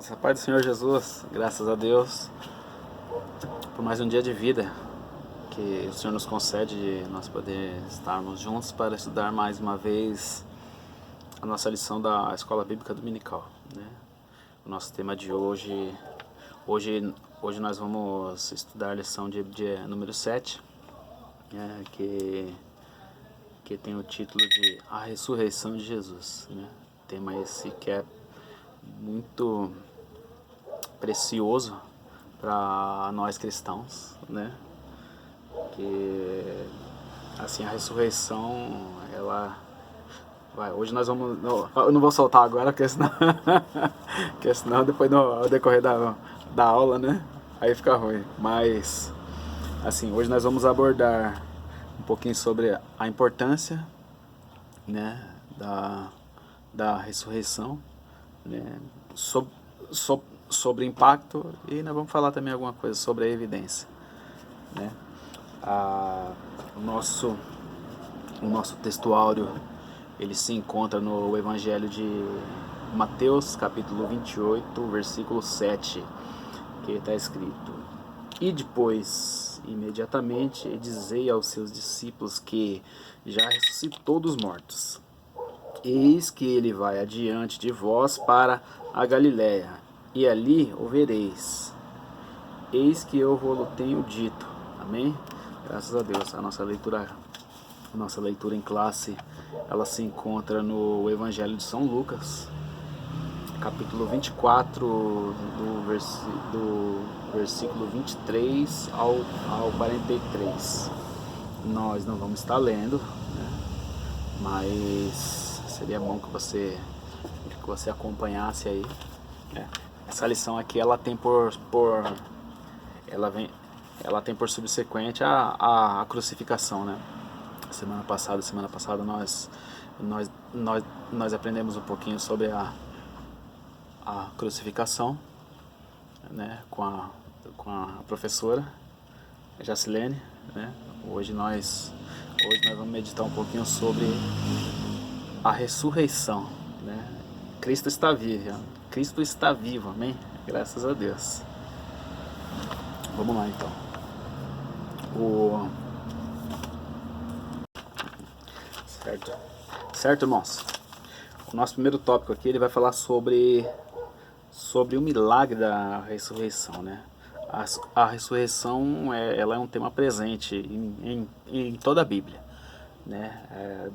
irmãos, a paz do Senhor Jesus, graças a Deus por mais um dia de vida que o Senhor nos concede de nós poder estarmos juntos para estudar mais uma vez a nossa lição da Escola Bíblica Dominical, né? O nosso tema de hoje nós vamos estudar a lição de número 7, que tem o título de A Ressurreição de Jesus, né? Tema esse que é muito precioso para nós cristãos, né? Que assim, a ressurreição, ela vai, hoje nós vamos, eu não vou soltar agora porque senão, porque senão depois no decorrer da aula, né, aí fica ruim. Mas assim, hoje nós vamos abordar um pouquinho sobre a importância, né, da ressurreição, né, sobre impacto, e nós vamos falar também alguma coisa sobre a evidência, né? O nosso textuário, ele se encontra no Evangelho de Mateus, capítulo 28, versículo 7, que está escrito: E depois, imediatamente, dizei aos seus discípulos que já ressuscitou dos mortos. Eis que ele vai adiante de vós para a Galiléia, e ali o vereis. Eis que eu vos tenho dito. Amém? Graças a Deus. A nossa leitura em classe, ela se encontra no Evangelho de São Lucas, capítulo 24, do versículo 23 ao 43. Nós não vamos estar lendo, né? Mas seria bom que você acompanhasse aí, né? Essa lição aqui, ela tem ela tem por subsequente a crucificação, né? Semana passada nós aprendemos um pouquinho sobre a crucificação, né? Com a professora Jacilene, né? Hoje nós vamos meditar um pouquinho sobre a ressurreição, né? Cristo está vivo, amém? Graças a Deus. Vamos lá então. Certo, irmãos? O nosso primeiro tópico aqui, ele vai falar sobre o milagre da ressurreição, né? A ressurreição, ela é um tema presente em toda a Bíblia, né?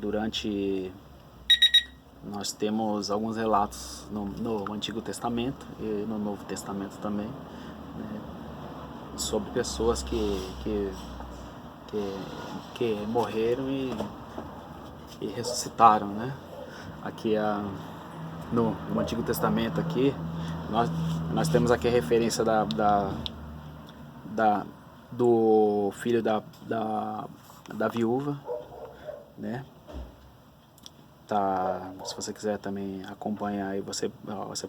Nós temos alguns relatos no Antigo Testamento e no Novo Testamento também, né, sobre pessoas que morreram e ressuscitaram, né? Aqui no Antigo Testamento aqui, nós temos aqui a referência do filho da viúva, né? Tá, se você quiser também acompanhar aí, você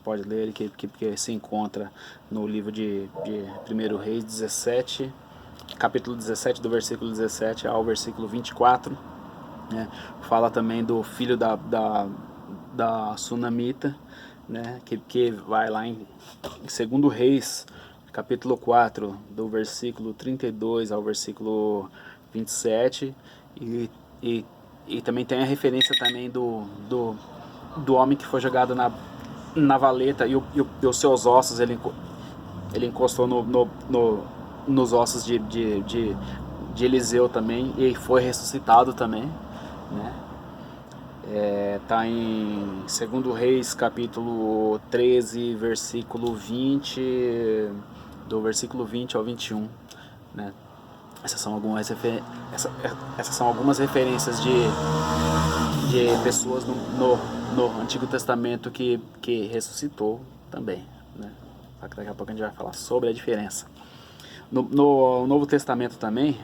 pode ler, que se encontra no livro de 1 Reis 17, capítulo 17, do versículo 17 ao versículo 24, né? Fala também do filho da Sunamita, né? Que vai lá em 2 Reis, capítulo 4, do versículo 32 ao versículo 27, e também tem a referência também do homem que foi jogado na valeta e os seus ossos, ele encostou nos ossos de Eliseu também, e foi ressuscitado também, né? Tá em 2 Reis, capítulo 13, versículo 20, do versículo 20 ao 21, né? Essas são algumas referências de pessoas no Antigo Testamento que ressuscitou também, né? Daqui a pouco a gente vai falar sobre a diferença. No Novo Testamento também,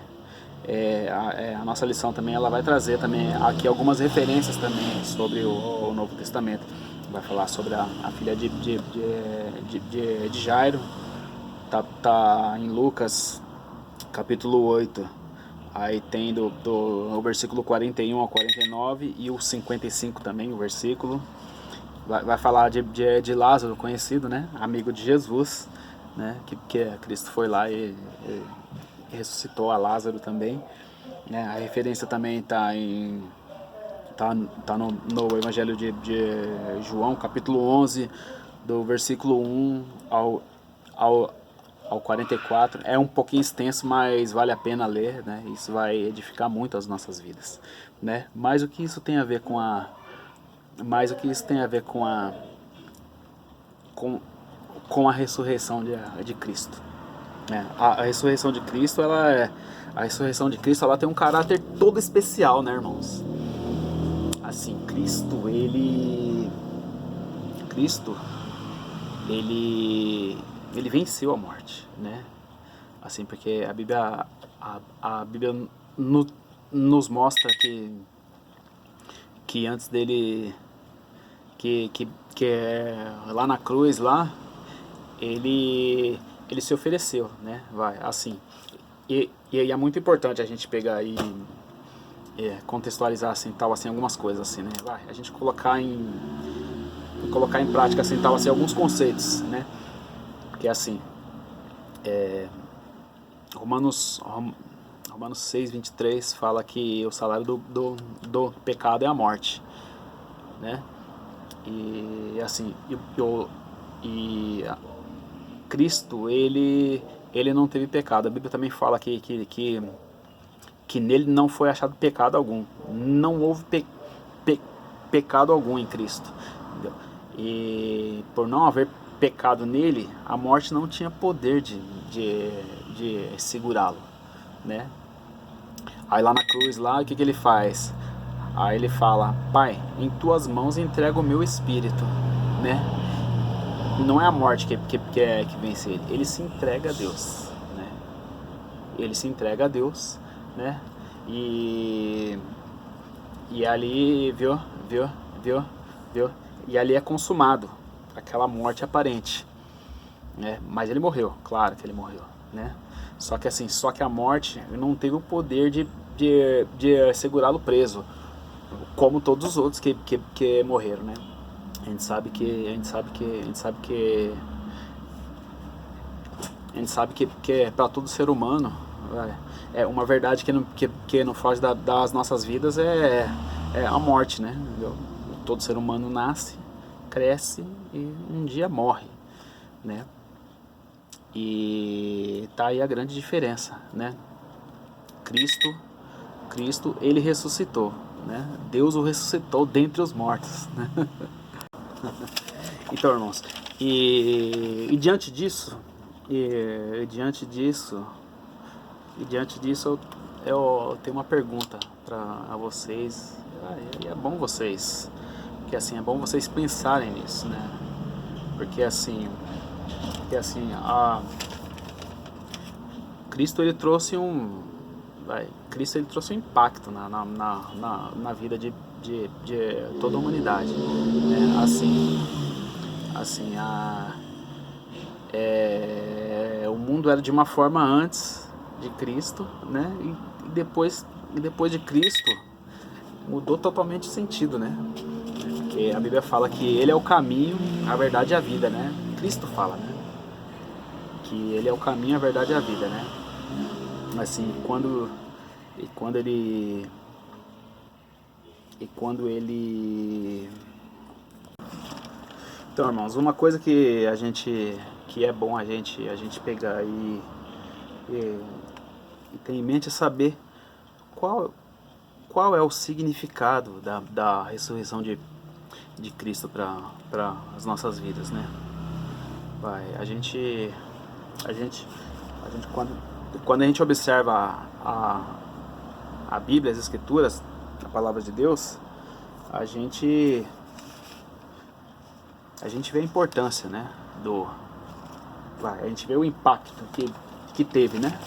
a nossa lição também, ela vai trazer também aqui algumas referências também sobre o Novo Testamento. Vai falar sobre a filha de Jairo, tá em Lucas, capítulo 8, aí tem do versículo 41 ao 49 e o 55 também, o versículo. vai falar de Lázaro, conhecido, né? Amigo de Jesus, né? Que Cristo foi lá e ressuscitou a Lázaro também, né? A referência também tá no Evangelho de João, capítulo 11, do versículo 1 ao, ao 44. É um pouquinho extenso, mas vale a pena ler, né? Isso vai edificar muito as nossas vidas, né? Mas o que isso tem a ver com com a ressurreição de Cristo, né? A ressurreição de Cristo, ela tem um caráter todo especial, né, irmãos? Assim, Cristo, ele venceu a morte, né? Assim, porque a Bíblia nos mostra que antes dele, lá na cruz, lá, ele se ofereceu, né? Assim. E é muito importante a gente pegar e contextualizar assim, tal, assim, algumas coisas assim, né? A gente colocar em prática assim, tal, assim, alguns conceitos, né? Porque assim, Romanos 6:23 fala que o salário do pecado é a morte, né? E assim, Cristo, ele não teve pecado. A Bíblia também fala que nele não foi achado pecado algum. Não houve pecado algum em Cristo. Entendeu? E por não haver pecado nele, a morte não tinha poder de segurá-lo, né? Aí lá na cruz, lá, o que ele faz? Aí ele fala: Pai, em tuas mãos entrego o meu espírito, né? Não é a morte que vence ele, ele se entrega a Deus, né? Ele se entrega a Deus, né? E ali, viu? E ali é consumado aquela morte aparente, né? Mas ele morreu, claro que ele morreu, né? Só que a morte não teve o poder de segurá-lo preso, como todos os outros que morreram, né? A gente sabe que para todo ser humano é uma verdade que não foge das nossas vidas, é a morte, né? Todo ser humano nasce, cresce e um dia morre, né? E tá aí a grande diferença, né? Cristo, ele ressuscitou, né? Deus o ressuscitou dentre os mortos, né? Então, irmãos, e diante disso, eu tenho uma pergunta para vocês. E é bom vocês, que assim, é bom vocês pensarem nisso, né? Porque assim, Cristo ele trouxe Cristo ele trouxe um impacto na vida de toda a humanidade, né? O mundo era de uma forma antes de Cristo, né? E depois de Cristo mudou totalmente o sentido, né? Porque a Bíblia fala que ele é o caminho, a verdade e a vida, né? Cristo fala, né? Que ele é o caminho, a verdade e a vida, né? Assim, quando ele então, irmãos, uma coisa que é bom a gente pegar e ter em mente é saber qual é o significado da ressurreição de Cristo para as nossas vidas, né? Quando a gente observa a Bíblia, as Escrituras, a Palavra de Deus, a gente vê a importância, né, a gente vê o impacto que teve, né,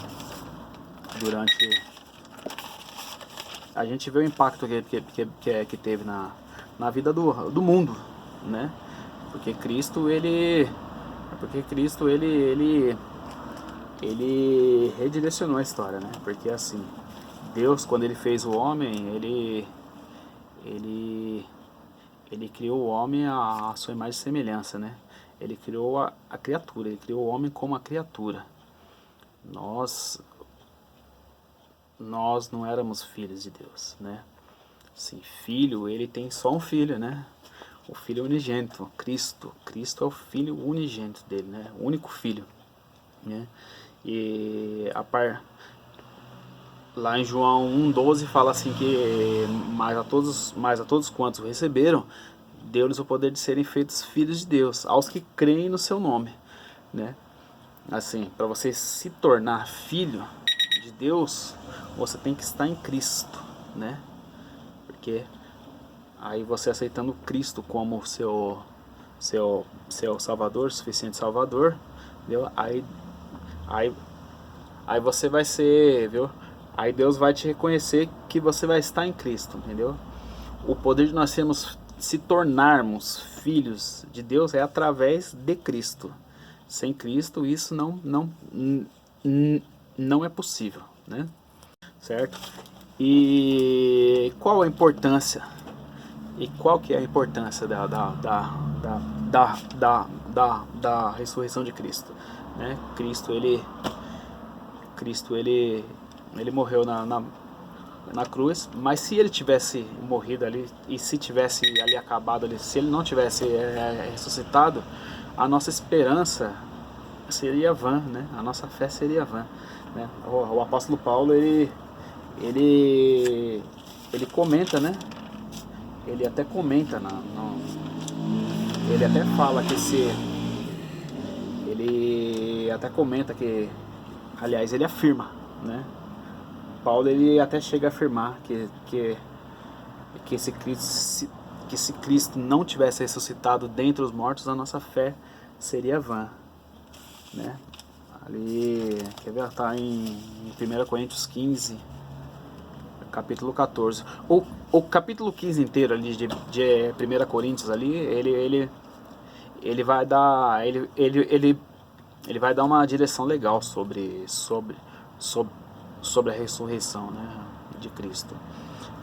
a gente vê o impacto que teve na vida do mundo, né, porque Cristo ele redirecionou a história, né, porque assim, Deus, quando ele fez o homem, ele Ele criou o homem à sua imagem e semelhança, né? Ele criou a criatura, ele criou o homem como a criatura. Nós, nós não éramos filhos de Deus, né? Sim, filho, ele tem só um filho, né? O filho unigênito, Cristo. Cristo é o filho unigênito dele, né? O único filho, né? E lá em João 1,12 fala assim que mas a todos quantos o receberam, deu-lhes o poder de serem feitos filhos de Deus, aos que creem no seu nome, né? Assim, para você se tornar filho de Deus, você tem que estar em Cristo, né? Porque aí você aceitando Cristo como seu Salvador, suficiente Salvador, entendeu? Aí, aí você vai ser, viu? Aí Deus vai te reconhecer que você vai estar em Cristo, entendeu? O poder de nós se tornarmos filhos de Deus é através de Cristo. Sem Cristo isso não é possível, né? Certo? E qual a importância? E qual que é a importância da ressurreição de Cristo? Né? Cristo ele morreu na cruz, mas se ele tivesse morrido ali e se tivesse ali acabado ali, se ele não tivesse ressuscitado, a nossa esperança seria vã, né? A nossa fé seria vã, né? O apóstolo Paulo ele comenta, né? Ele até comenta ele até fala que se ele até comenta que, aliás, ele afirma, né? Paulo ele até chega a afirmar que se Cristo não tivesse ressuscitado dentre os mortos, a nossa fé seria vã, né? Ali, quer ver? Tá em 1 Coríntios 15, capítulo 14. O capítulo 15 inteiro ali de 1 Coríntios ali, ele vai dar ele vai dar uma direção legal sobre a ressurreição, né, de Cristo.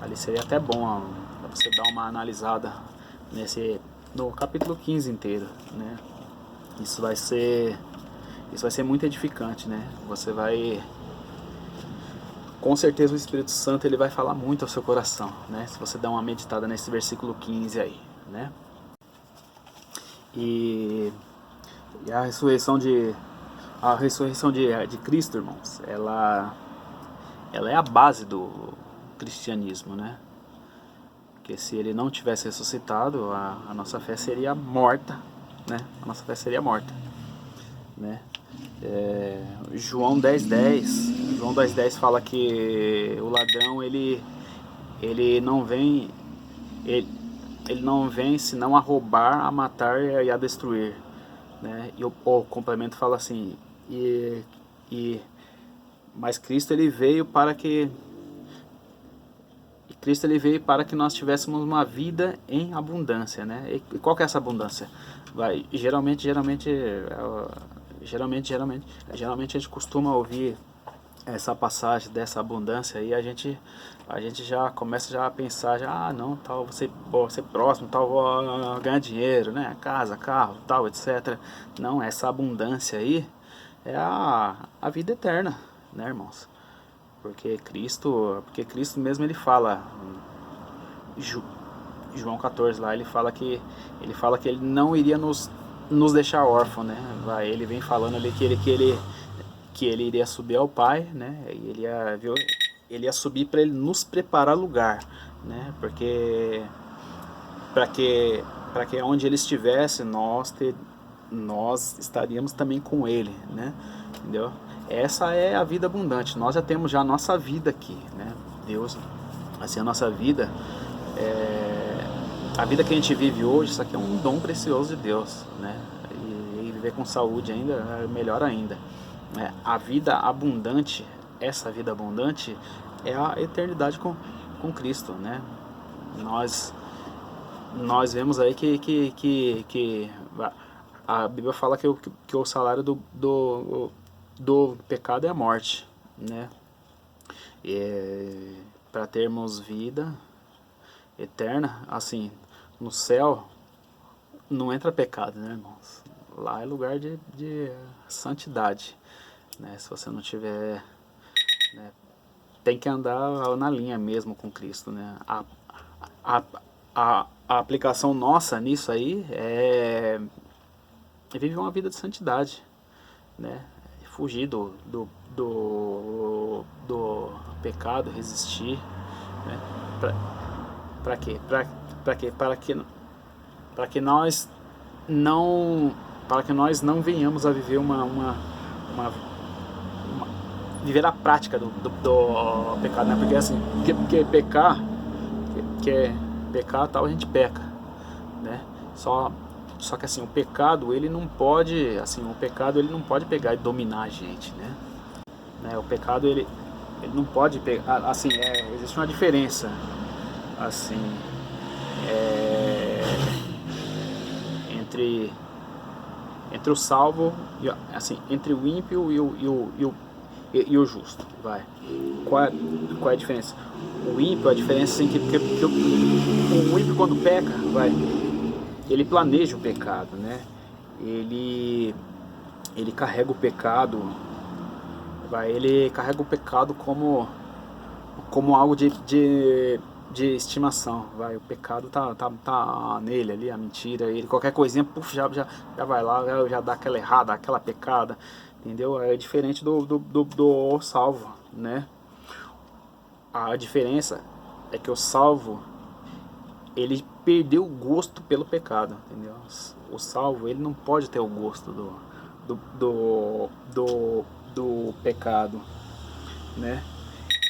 Ali seria até bom você dar uma analisada no capítulo 15 inteiro, né? Isso vai ser muito edificante, né? Você vai, com certeza o Espírito Santo ele vai falar muito ao seu coração, né? Se você dá uma meditada nesse versículo 15 aí, né? E a ressurreição de Cristo, irmãos, ela é a base do cristianismo, né? Porque se ele não tivesse ressuscitado, a nossa fé seria morta, né? A nossa fé seria morta, né? João 10:10 fala que o ladrão ele não vem ele não vem senão a roubar, a matar e a destruir, né? E o complemento fala assim, mas Cristo ele veio para que nós tivéssemos uma vida em abundância, né? E qual que é essa abundância? Geralmente a gente costuma ouvir essa passagem dessa abundância e a gente já começa a pensar não, tal, vou ser próximo, tal, vou ganhar dinheiro, né? Casa, carro, tal, etc. Não, essa abundância aí é a vida eterna, né, irmãos? Porque Cristo mesmo ele fala, João 14 lá, ele fala que ele não iria nos deixar órfãos, né? Ele vem falando ali que ele iria subir ao Pai, né? E ele ia subir para ele nos preparar lugar, né? Porque para que onde ele estivesse nós estaríamos também com ele, né? Entendeu? Essa é a vida abundante. Nós já temos já a nossa vida aqui, né? Deus, assim, a nossa vida, a vida que a gente vive hoje, isso aqui é um dom precioso de Deus, né? E viver com saúde ainda é melhor ainda. A vida abundante, essa vida abundante é a eternidade com Cristo, né? Nós vemos aí que a Bíblia fala que o salário do pecado é a morte, né? Para termos vida eterna, assim, no céu não entra pecado, né, irmãos? Lá é lugar de santidade, né? Se você não tiver, né, tem que andar na linha mesmo com Cristo, né? A, a aplicação nossa nisso aí é viver uma vida de santidade, né? Fugir do pecado, resistir, né? Para quê? Para quê? Para que nós não venhamos a viver uma viver a prática do pecado, né? Porque assim, porque pecar, pecar tal, a gente peca, né? Só que assim, o pecado ele não pode, assim, o pecado ele não pode pegar e dominar a gente, né? O pecado ele não pode pegar, assim, existe uma diferença, assim, entre o salvo, assim, entre o ímpio e o justo, vai. Qual é a diferença? O ímpio, a diferença assim, que o ímpio quando peca, vai, ele planeja o pecado, né? Ele carrega o pecado, vai, ele carrega o pecado como algo de estimação, vai, o pecado tá nele ali, a mentira, ele qualquer coisinha, puf, já vai lá, já dá aquela errada, aquela pecada, entendeu? É diferente do salvo, né? A diferença é que o salvo, ele perdeu o gosto pelo pecado, entendeu? O salvo, ele não pode ter o gosto do pecado, né?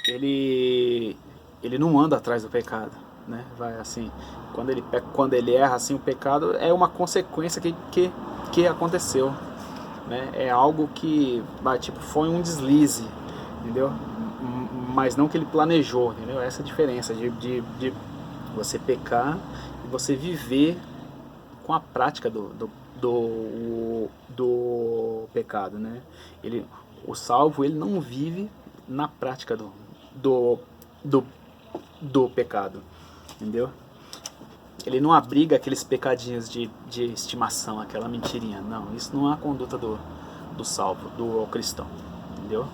Ele não anda atrás do pecado, né? Vai assim, quando ele erra assim, o pecado é uma consequência que aconteceu, né? É algo que, tipo, foi um deslize, entendeu? Mas não que ele planejou, entendeu? Essa é a diferença de você pecar e você viver com a prática do pecado, né? O salvo, ele não vive na prática do, do, do pecado, entendeu? Ele não abriga aqueles pecadinhos de estimação, aquela mentirinha, não. Isso não é a conduta do salvo, do cristão, entendeu?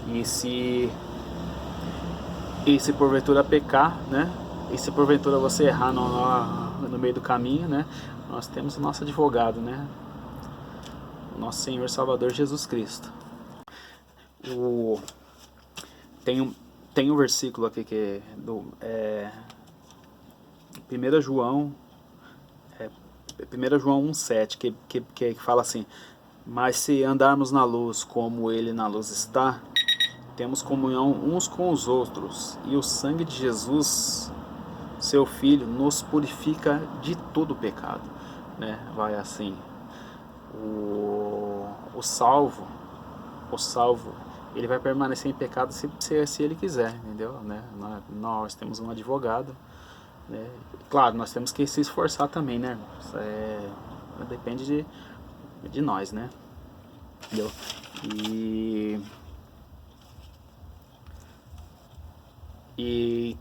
E se porventura pecar, né? E se porventura você errar no meio do caminho, né? Nós temos o nosso advogado, né? O nosso Senhor Salvador Jesus Cristo. Tem um versículo aqui que é do 1 João 1,7 que fala assim: mas se andarmos na luz como ele na luz está, temos comunhão uns com os outros, e o sangue de Jesus, seu Filho, nos purifica de todo pecado, né? Vai assim, o salvo, ele vai permanecer em pecado se ele quiser, entendeu? Né? Nós temos um advogado, né? Claro, nós temos que se esforçar também, né, irmãos? Depende de nós, né? Entendeu? E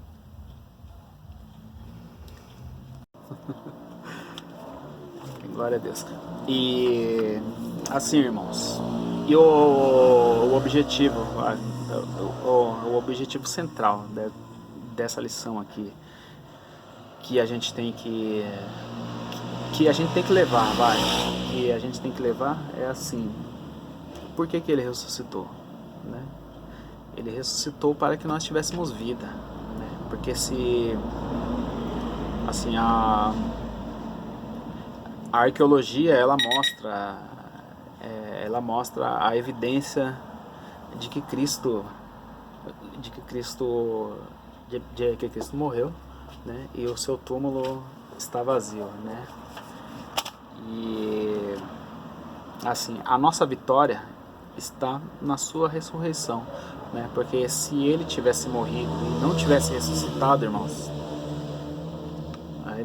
glória a Deus. E assim, irmãos, e o objetivo, o objetivo central dessa lição aqui, que a gente tem que levar, que a gente tem que levar é assim: por que ele ressuscitou, né? Ele ressuscitou para que nós tivéssemos vida, né? Porque se assim, a arqueologia ela mostra a evidência de que Cristo morreu, né? E o seu túmulo está vazio, né? E assim, a nossa vitória está na sua ressurreição, né? Porque se ele tivesse morrido e não tivesse ressuscitado, irmãos, aí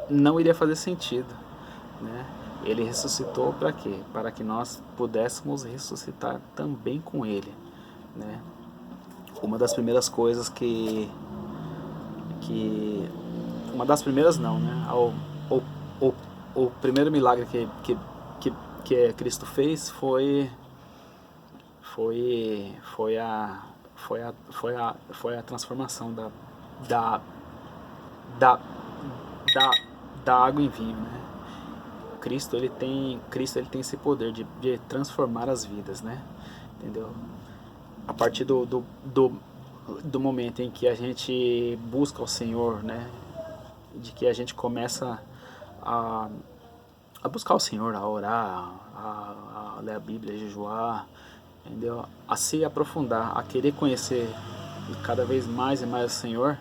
não iria fazer sentido, né? Ele ressuscitou para quê? Para que nós pudéssemos ressuscitar também com ele, né? Uma das primeiras coisas que que uma das primeiras não, né? O primeiro milagre que Cristo fez foi a transformação da, da, da, da água em vinho, né? Cristo ele tem esse poder de transformar as vidas, né? Entendeu? A partir do momento em que a gente busca o Senhor, né? De que a gente começa a, a buscar o Senhor, a orar, a ler a Bíblia, a jejuar, entendeu? A se aprofundar, a querer conhecer cada vez mais e mais o Senhor,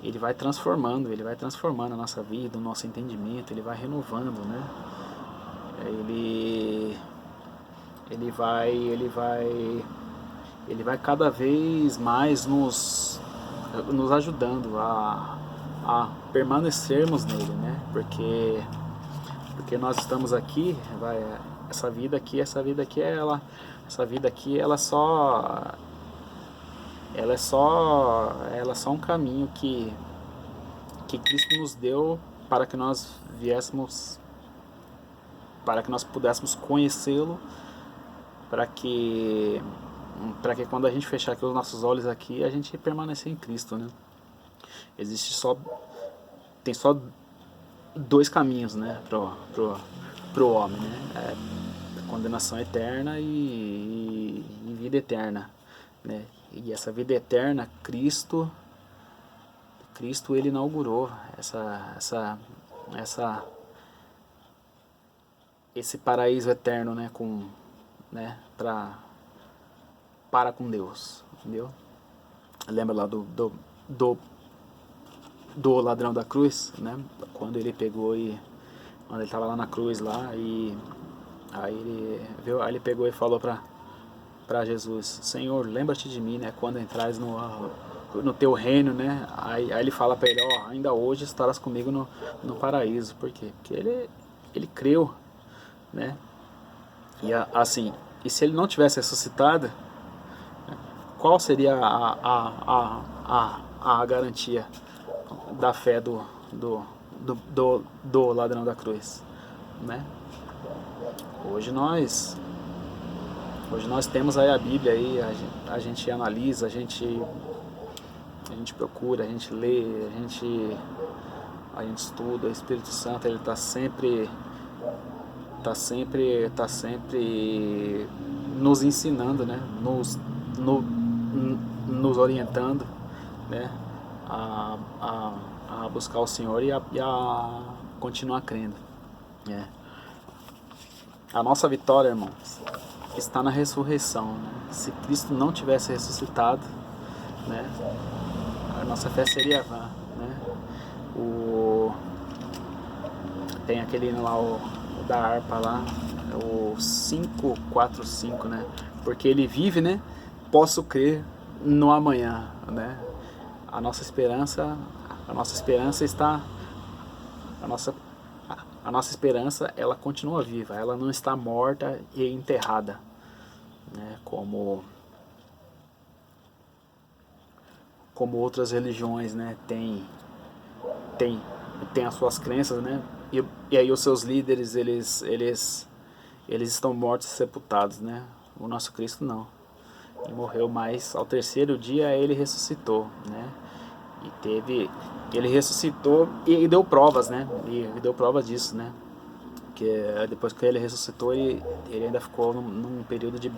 ele vai transformando a nossa vida, o nosso entendimento, ele vai renovando, né? Ele vai cada vez mais nos ajudando a permanecermos nele, né? Porque nós estamos aqui, essa vida aqui ela é só um caminho que Cristo nos deu para que nós pudéssemos conhecê-lo, para que quando a gente fechar aqui os nossos olhos aqui, a gente permanecer em Cristo, né? Tem só dois caminhos, né, pro homem, né? Condenação eterna e vida eterna, né? E essa vida eterna, Cristo ele inaugurou esse paraíso eterno, né, para com Deus, entendeu? Lembra lá do ladrão da cruz, né? Quando ele estava lá na cruz lá, e aí ele pegou e falou para Jesus: Senhor, lembra-te de mim, né, quando entrares no teu reino, né? Aí ele fala para ele: ó, ainda hoje estarás comigo no paraíso. Por quê? Porque ele creu, né? E assim, e se ele não tivesse ressuscitado, qual seria a garantia da fé do ladrão da cruz, né? Hoje nós temos aí a Bíblia aí, a gente analisa, a gente procura, a gente lê, a gente estuda. O Espírito Santo ele está sempre nos ensinando, né? Nos orientando, né? A buscar o Senhor e a continuar crendo, né? A nossa vitória, irmãos, está na ressurreição, né? Se Cristo não tivesse ressuscitado, né, a nossa fé seria vã, né? Tem aquele hino lá, o da harpa lá, o 545, né? Porque ele vive, né? Posso crer no amanhã, né? A nossa esperança está, a nossa esperança, ela continua viva, ela não está morta e enterrada, né? Como outras religiões, né? Tem as suas crenças, né? E aí os seus líderes, eles estão mortos e sepultados, né? O nosso Cristo não. Ele morreu, mas ao terceiro dia ele ressuscitou, né? Ele ressuscitou e deu provas, né? E deu provas disso, né? Que depois que ele ressuscitou, ele ainda ficou num período de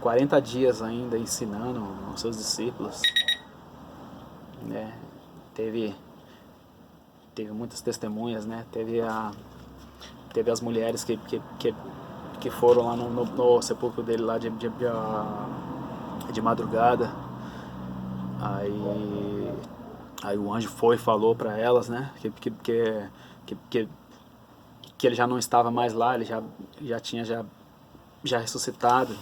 40 dias ainda ensinando os seus discípulos, né? Teve muitas testemunhas, né? Teve as mulheres que foram lá no sepulcro dele lá de madrugada. Aí o anjo foi e falou para elas, né? Que ele já não estava mais lá, ele já tinha ressuscitado,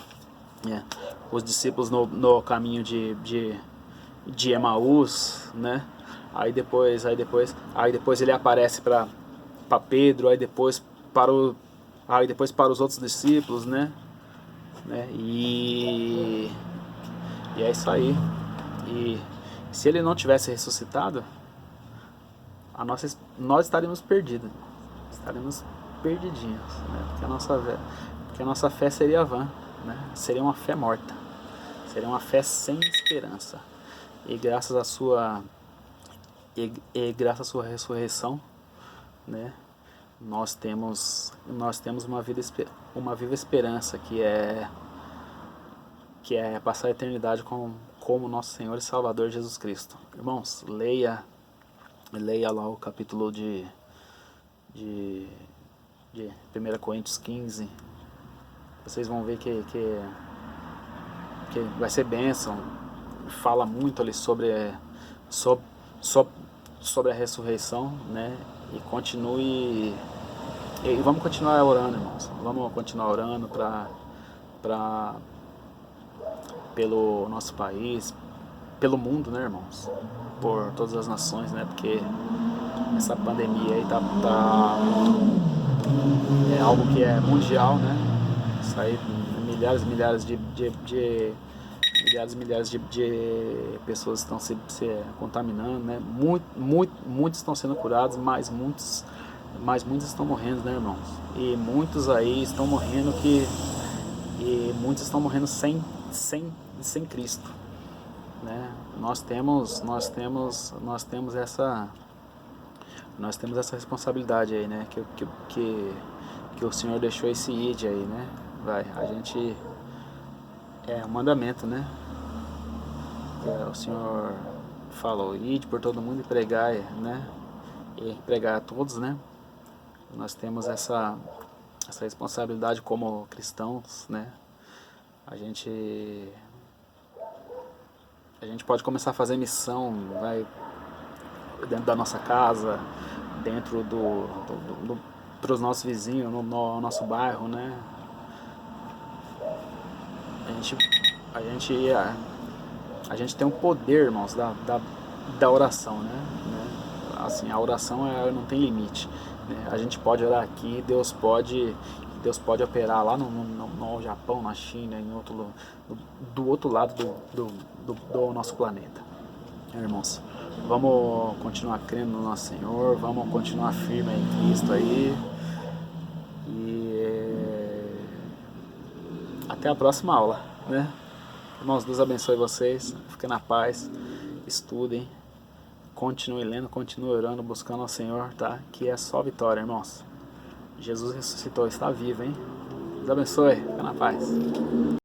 né? Os discípulos no caminho de Emaús, né? Aí depois ele aparece para Pedro, aí depois para os outros discípulos, né? E é isso aí. E Se ele não tivesse ressuscitado, nós estaríamos perdidos, estaremos perdidinhos, né? Porque a nossa fé seria vã, né? Seria uma fé morta, seria uma fé sem esperança. E graças à sua graças à sua ressurreição, né? Nós temos uma viva esperança, que é passar a eternidade como nosso Senhor e Salvador Jesus Cristo. Irmãos, leia lá o capítulo de 1 Coríntios 15. Vocês vão ver que vai ser bênção. Fala muito ali sobre a ressurreição, né? E continue. E vamos continuar orando, irmãos. Vamos continuar orando pelo nosso país, pelo mundo, né, irmãos? Por todas as nações, né? Porque essa pandemia aí é algo que é mundial, né? Isso aí, milhares e milhares de pessoas estão se contaminando, né? Muitos estão sendo curados, mas muitos estão morrendo, né, irmãos? E muitos aí estão morrendo sem Cristo, né? Nós temos essa responsabilidade aí, né? Que o Senhor deixou esse id aí, né? A gente é um mandamento, né? O Senhor falou: ide por todo mundo e pregai, né? E pregar a todos, né? Nós temos essa responsabilidade como cristãos, né? A gente pode começar a fazer missão, vai, dentro da nossa casa, dentro para os nossos vizinhos, no nosso bairro, né? A gente tem um poder, irmãos, da oração, né? Assim, a oração não tem limite, né? A gente pode orar aqui, Deus pode operar lá no Japão, na China, do outro lado do nosso planeta. Irmãos, vamos continuar crendo no nosso Senhor, vamos continuar firme em Cristo aí. E até a próxima aula, né? Irmãos, Deus abençoe vocês, fiquem na paz, estudem, continue lendo, continue orando, buscando ao Senhor, tá? Que é só vitória, irmãos. Jesus ressuscitou, está vivo, hein? Deus abençoe, fica na paz.